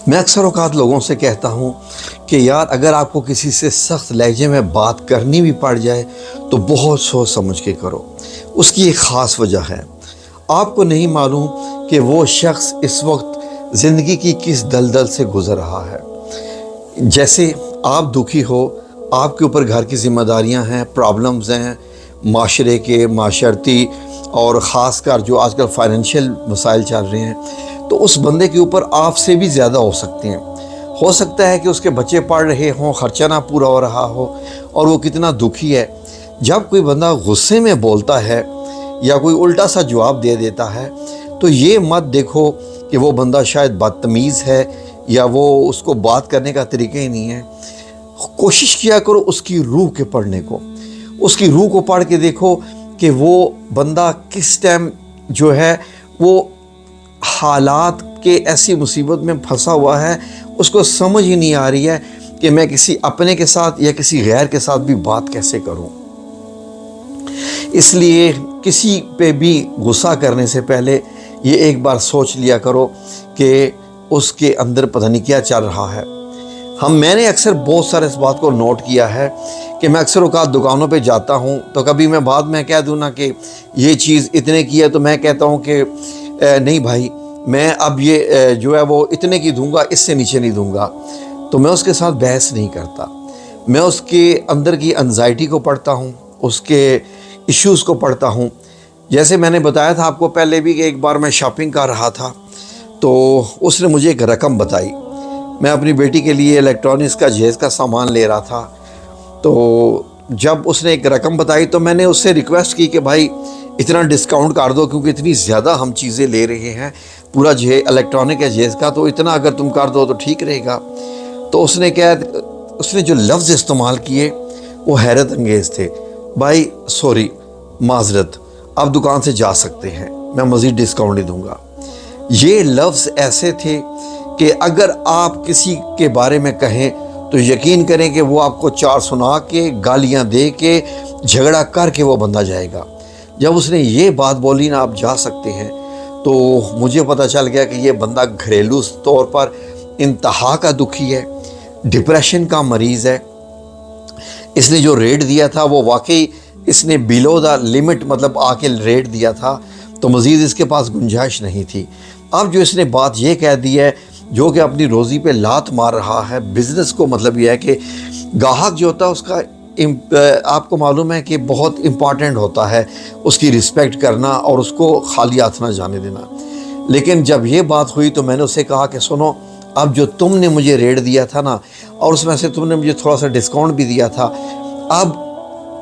میں اکثر اوقات لوگوں سے کہتا ہوں کہ یار اگر آپ کو کسی سے سخت لہجے میں بات کرنی بھی پڑ جائے تو بہت سوچ سمجھ کے کرو۔ اس کی ایک خاص وجہ ہے، آپ کو نہیں معلوم کہ وہ شخص اس وقت زندگی کی کس دلدل سے گزر رہا ہے۔ جیسے آپ دکھی ہو، آپ کے اوپر گھر کی ذمہ داریاں ہیں، پرابلمز ہیں معاشرے کے، معاشرتی اور خاص کر جو آج کل فائنینشیل مسائل چل رہے ہیں، تو اس بندے کے اوپر آپ سے بھی زیادہ ہو سکتے ہیں۔ ہو سکتا ہے کہ اس کے بچے پڑھ رہے ہوں، خرچہ نہ پورا ہو رہا ہو اور وہ کتنا دکھی ہے۔ جب کوئی بندہ غصے میں بولتا ہے یا کوئی الٹا سا جواب دے دیتا ہے تو یہ مت دیکھو کہ وہ بندہ شاید بدتمیز ہے یا وہ اس کو بات کرنے کا طریقہ ہی نہیں ہے۔ کوشش کیا کرو اس کی روح کے پڑھنے کو، اس کی روح کو پڑھ کے دیکھو کہ وہ بندہ کس ٹائم جو ہے وہ حالات کے ایسی مصیبت میں پھنسا ہوا ہے، اس کو سمجھ ہی نہیں آ رہی ہے کہ میں کسی اپنے کے ساتھ یا کسی غیر کے ساتھ بھی بات کیسے کروں۔ اس لیے کسی پہ بھی غصہ کرنے سے پہلے یہ ایک بار سوچ لیا کرو کہ اس کے اندر پتہ نہیں کیا چل رہا ہے۔ میں نے اکثر بہت سارے اس بات کو نوٹ کیا ہے کہ میں اکثر اوقات دکانوں پہ جاتا ہوں تو کبھی میں بعد میں کہہ دوں نا کہ یہ چیز اتنے کی ہے، تو میں کہتا ہوں کہ نہیں بھائی میں اب یہ جو ہے وہ اتنے کی دوں گا، اس سے نیچے نہیں دوں گا۔ تو میں اس کے ساتھ بحث نہیں کرتا، میں اس کے اندر کی انزائٹی کو پڑھتا ہوں، اس کے ایشوز کو پڑھتا ہوں۔ جیسے میں نے بتایا تھا آپ کو پہلے بھی کہ ایک بار میں شاپنگ کر رہا تھا تو اس نے مجھے ایک رقم بتائی۔ میں اپنی بیٹی کے لیے الیکٹرانکس کا جہیز کا سامان لے رہا تھا، تو جب اس نے ایک رقم بتائی تو میں نے اس سے ریکویسٹ کی کہ بھائی اتنا ڈسکاؤنٹ کر دو، کیونکہ اتنی زیادہ ہم چیزیں لے رہے ہیں، پورا الیکٹرانک ہے جہیز کا، تو اتنا اگر تم کر دو تو ٹھیک رہے گا۔ تو اس نے جو لفظ استعمال کیے وہ حیرت انگیز تھے۔ بھائی سوری، معذرت، آپ دکان سے جا سکتے ہیں، میں مزید ڈسکاؤنٹ نہیں دوں گا۔ یہ لفظ ایسے تھے کہ اگر آپ کسی کے بارے میں کہیں تو یقین کریں کہ وہ آپ کو چار سنا کے، گالیاں دے کے، جھگڑا کر کے وہ بندہ جائے گا۔ جب اس نے یہ بات بولی نا آپ جا سکتے ہیں، تو مجھے پتہ چل گیا کہ یہ بندہ گھریلو طور پر انتہا کا دکھی ہے، ڈپریشن کا مریض ہے۔ اس نے جو ریٹ دیا تھا وہ واقعی اس نے بیلو دا لمٹ مطلب آ کے ریٹ دیا تھا، تو مزید اس کے پاس گنجائش نہیں تھی۔ اب جو اس نے بات یہ کہہ دی ہے جو کہ اپنی روزی پہ لات مار رہا ہے، بزنس کو مطلب یہ ہے کہ گاہک جو ہوتا ہے اس کا آپ کو معلوم ہے کہ بہت امپورٹنٹ ہوتا ہے اس کی رسپیکٹ کرنا اور اس کو خالی ہاتھ نہ جانے دینا۔ لیکن جب یہ بات ہوئی تو میں نے اسے کہا کہ سنو، اب جو تم نے مجھے ریٹ دیا تھا نا، اور اس میں سے تم نے مجھے تھوڑا سا ڈسکاؤنٹ بھی دیا تھا، اب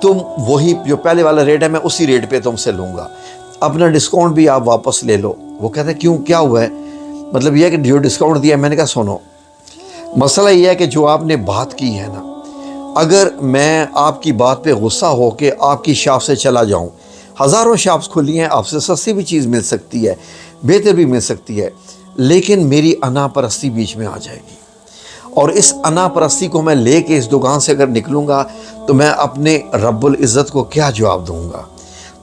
تم وہی جو پہلے والا ریٹ ہے میں اسی ریٹ پہ تم سے لوں گا، اپنا ڈسکاؤنٹ بھی آپ واپس لے لو۔ وہ کہتا ہے کیوں، کیا ہوا ہے؟ مطلب یہ ہے کہ جو ڈسکاؤنٹ دیا ہے۔ میں نے کہا سنو، مسئلہ یہ ہے کہ جو آپ نے بات کی ہے نا، اگر میں آپ کی بات پہ غصہ ہو کے آپ کی شاپ سے چلا جاؤں، ہزاروں شاپس کھلی ہیں، آپ سے سستی بھی چیز مل سکتی ہے، بہتر بھی مل سکتی ہے، لیکن میری انا پرستی بیچ میں آ جائے گی، اور اس انا پرستی کو میں لے کے اس دکان سے اگر نکلوں گا تو میں اپنے رب العزت کو کیا جواب دوں گا؟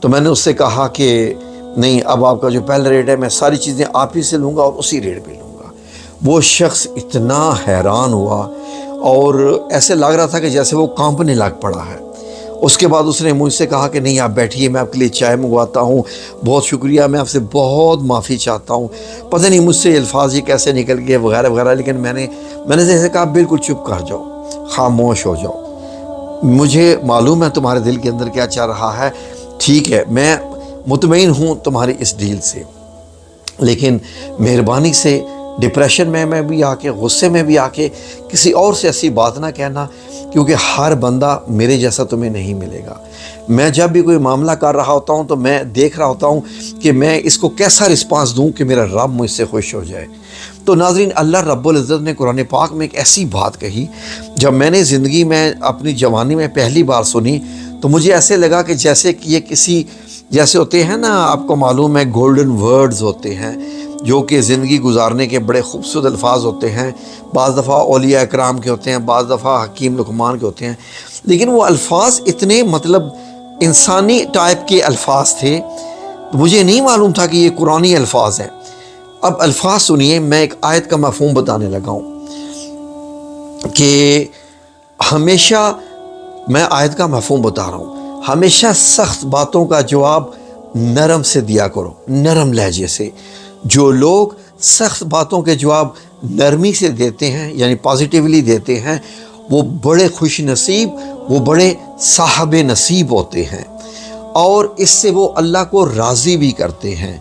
تو میں نے اس سے کہا کہ نہیں، اب آپ کا جو پہلا ریٹ ہے میں ساری چیزیں آپ ہی سے لوں گا اور اسی ریٹ پہ لوں گا۔ وہ شخص اتنا حیران ہوا اور ایسے لگ رہا تھا کہ جیسے وہ کانپنے لگ پڑا ہے۔ اس کے بعد اس نے مجھ سے کہا کہ نہیں آپ بیٹھیے، میں آپ کے لیے چائے منگواتا ہوں، بہت شکریہ، میں آپ سے بہت معافی چاہتا ہوں، پتہ نہیں مجھ سے یہ الفاظ یہ کیسے نکل گئے وغیرہ وغیرہ، لیکن میں نے جیسے کہا بالکل چپ کر جاؤ، خاموش ہو جاؤ، مجھے معلوم ہے تمہارے دل کے اندر کیا چل رہا ہے، ٹھیک ہے میں مطمئن ہوں تمہاری اس ڈیل سے، لیکن مہربانی سے ڈپریشن میں بھی آ کے، غصے میں بھی آ کے کسی اور سے ایسی بات نہ کہنا، کیونکہ ہر بندہ میرے جیسا تمہیں نہیں ملے گا۔ میں جب بھی کوئی معاملہ کر رہا ہوتا ہوں تو میں دیکھ رہا ہوتا ہوں کہ میں اس کو کیسا رسپانس دوں کہ میرا رب مجھ سے خوش ہو جائے۔ تو ناظرین، اللہ رب العزت نے قرآن پاک میں ایک ایسی بات کہی، جب میں نے زندگی میں اپنی جوانی میں پہلی بار سنی تو مجھے ایسے لگا کہ جیسے کہ یہ کسی جیسے ہوتے ہیں نا، آپ کو معلوم ہے گولڈن ورڈز ہوتے ہیں جو کہ زندگی گزارنے کے بڑے خوبصورت الفاظ ہوتے ہیں، بعض دفعہ اولیاء اکرام کے ہوتے ہیں، بعض دفعہ حکیم لقمان کے ہوتے ہیں، لیکن وہ الفاظ اتنے مطلب انسانی ٹائپ کے الفاظ تھے، مجھے نہیں معلوم تھا کہ یہ قرآنی الفاظ ہیں۔ اب الفاظ سنیے، میں ایک آیت کا مفہوم بتانے لگا ہوں کہ ہمیشہ، میں آیت کا مفہوم بتا رہا ہوں، ہمیشہ سخت باتوں کا جواب نرم سے دیا کرو، نرم لہجے سے۔ جو لوگ سخت باتوں کے جواب نرمی سے دیتے ہیں، یعنی پازیٹیولی دیتے ہیں، وہ بڑے خوش نصیب، وہ بڑے صاحب نصیب ہوتے ہیں، اور اس سے وہ اللہ کو راضی بھی کرتے ہیں۔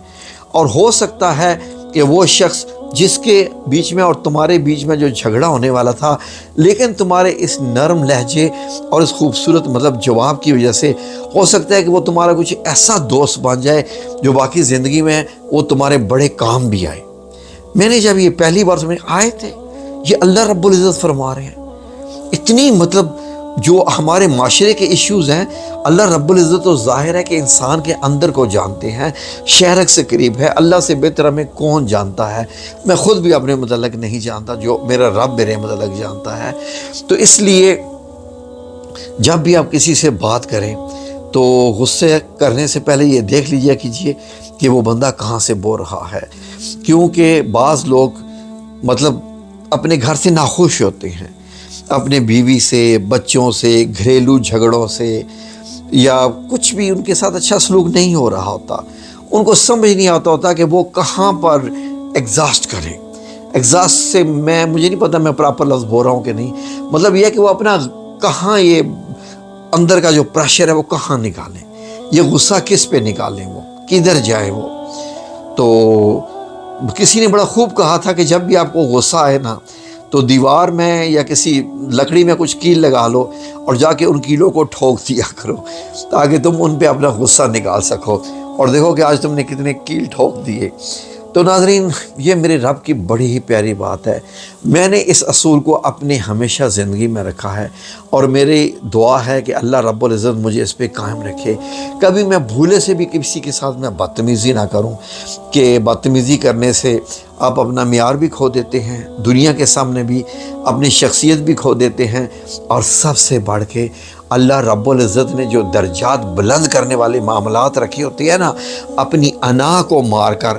اور ہو سکتا ہے کہ وہ شخص جس کے بیچ میں اور تمہارے بیچ میں جو جھگڑا ہونے والا تھا، لیکن تمہارے اس نرم لہجے اور اس خوبصورت جواب کی وجہ سے ہو سکتا ہے کہ وہ تمہارا کچھ ایسا دوست بن جائے جو باقی زندگی میں وہ تمہارے بڑے کام بھی آئے۔ میں نے جب یہ پہلی بار سمجھا، آئے تھے یہ اللہ رب العزت فرما رہے ہیں، اتنی جو ہمارے معاشرے کے ایشوز ہیں، اللہ رب العزت تو ظاہر ہے کہ انسان کے اندر کو جانتے ہیں، شہرک سے قریب ہے، اللہ سے بہتر ہمیں کون جانتا ہے؟ میں خود بھی اپنے متعلق نہیں جانتا، جو میرا رب میرے متعلق جانتا ہے۔ تو اس لیے جب بھی آپ کسی سے بات کریں تو غصے کرنے سے پہلے یہ دیکھ لیجئے کیجئے کہ وہ بندہ کہاں سے بول رہا ہے، کیونکہ بعض لوگ اپنے گھر سے ناخوش ہوتے ہیں، اپنے بیوی سے، بچوں سے، گھریلو جھگڑوں سے، یا کچھ بھی ان کے ساتھ اچھا سلوک نہیں ہو رہا ہوتا، ان کو سمجھ نہیں آتا ہوتا کہ وہ کہاں پر ایگزاسٹ کریں۔ ایگزاسٹ سے مجھے نہیں پتا میں پراپر لفظ بول رہا ہوں کہ نہیں، یہ ہے کہ وہ اپنا کہاں، یہ اندر کا جو پریشر ہے وہ کہاں نکالیں، یہ غصہ کس پہ نکالیں، وہ کدھر جائیں۔ وہ تو کسی نے بڑا خوب کہا تھا کہ جب بھی آپ کو غصہ آئے نا تو دیوار میں یا کسی لکڑی میں کچھ کیل لگا لو اور جا کے ان کیلوں کو ٹھوک دیا کرو، تاکہ تم ان پہ اپنا غصہ نکال سکو، اور دیکھو کہ آج تم نے کتنے کیل ٹھوک دیے۔ تو ناظرین، یہ میرے رب کی بڑی ہی پیاری بات ہے، میں نے اس اصول کو اپنے ہمیشہ زندگی میں رکھا ہے، اور میری دعا ہے کہ اللہ رب العزت مجھے اس پہ قائم رکھے۔ کبھی میں بھولے سے بھی کسی کے ساتھ میں بدتمیزی نہ کروں، کہ بدتمیزی کرنے سے آپ اپنا معیار بھی کھو دیتے ہیں، دنیا کے سامنے بھی اپنی شخصیت بھی کھو دیتے ہیں، اور سب سے بڑھ کے اللہ رب العزت نے جو درجات بلند کرنے والے معاملات رکھے ہوتے ہیں نا، اپنی انا کو مار کر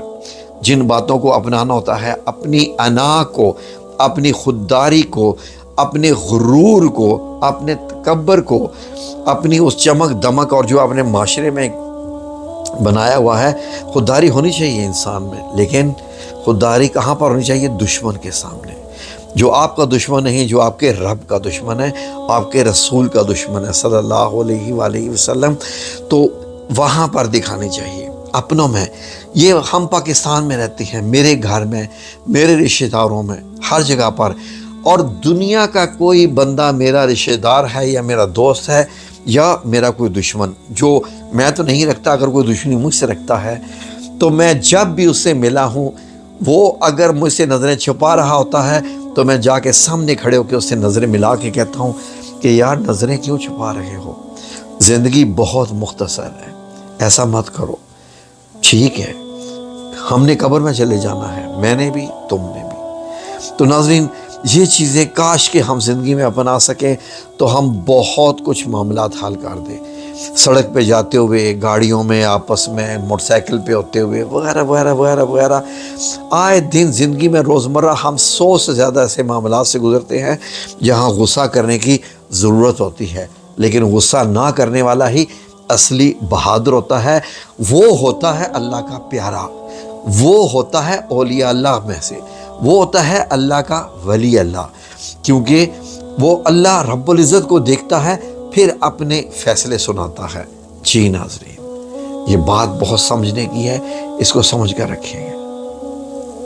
جن باتوں کو اپنانا ہوتا ہے، اپنی انا کو، اپنی خودداری کو، اپنے غرور کو، اپنے تکبر کو، اپنی اس چمک دمک اور جو اپنے معاشرے میں بنایا ہوا ہے۔ خودداری ہونی چاہیے انسان میں، لیکن خودداری کہاں پر ہونی چاہیے؟ دشمن کے سامنے، جو آپ کا دشمن نہیں، جو آپ کے رب کا دشمن ہے، آپ کے رسول کا دشمن ہے صلی اللہ علیہ وآلہ وسلم، تو وہاں پر دکھانی چاہیے اپنوں میں۔ یہ ہم پاکستان میں رہتے ہیں، میرے گھر میں، میرے رشتہ داروں میں، ہر جگہ پر، اور دنیا کا کوئی بندہ میرا رشتہ دار ہے یا میرا دوست ہے یا میرا کوئی دشمن، جو میں تو نہیں رکھتا، اگر کوئی دشمنی مجھ سے رکھتا ہے تو میں جب بھی اس سے ملا ہوں، وہ اگر مجھ سے نظریں چھپا رہا ہوتا ہے تو میں جا کے سامنے کھڑے ہو کے اس سے نظریں ملا کے کہتا ہوں کہ یار نظریں کیوں چھپا رہے ہو، زندگی بہت مختصر ہے، ایسا مت کرو، ٹھیک ہے، ہم نے قبر میں چلے جانا ہے، میں نے بھی، تم نے بھی۔ تو ناظرین، یہ چیزیں کاش کہ ہم زندگی میں اپنا سکیں تو ہم بہت کچھ معاملات حل کر دیں، سڑک پہ جاتے ہوئے، گاڑیوں میں، آپس میں، موٹر سائیکل پہ ہوتے ہوئے، وغیرہ وغیرہ وغیرہ وغیرہ۔ آئے دن زندگی میں روزمرہ ہم 100 سے زیادہ ایسے معاملات سے گزرتے ہیں جہاں غصہ کرنے کی ضرورت ہوتی ہے، لیکن غصہ نہ کرنے والا ہی اصلی بہادر ہوتا ہے، وہ ہوتا ہے اللہ کا پیارا، وہ ہوتا ہے اولیاء اللہ میں سے، وہ ہوتا ہے اللہ کا ولی اللہ، کیونکہ وہ اللہ رب العزت کو دیکھتا ہے پھر اپنے فیصلے سناتا ہے۔ جی ناظرین، یہ بات بہت سمجھنے کی ہے، اس کو سمجھ کر رکھیں۔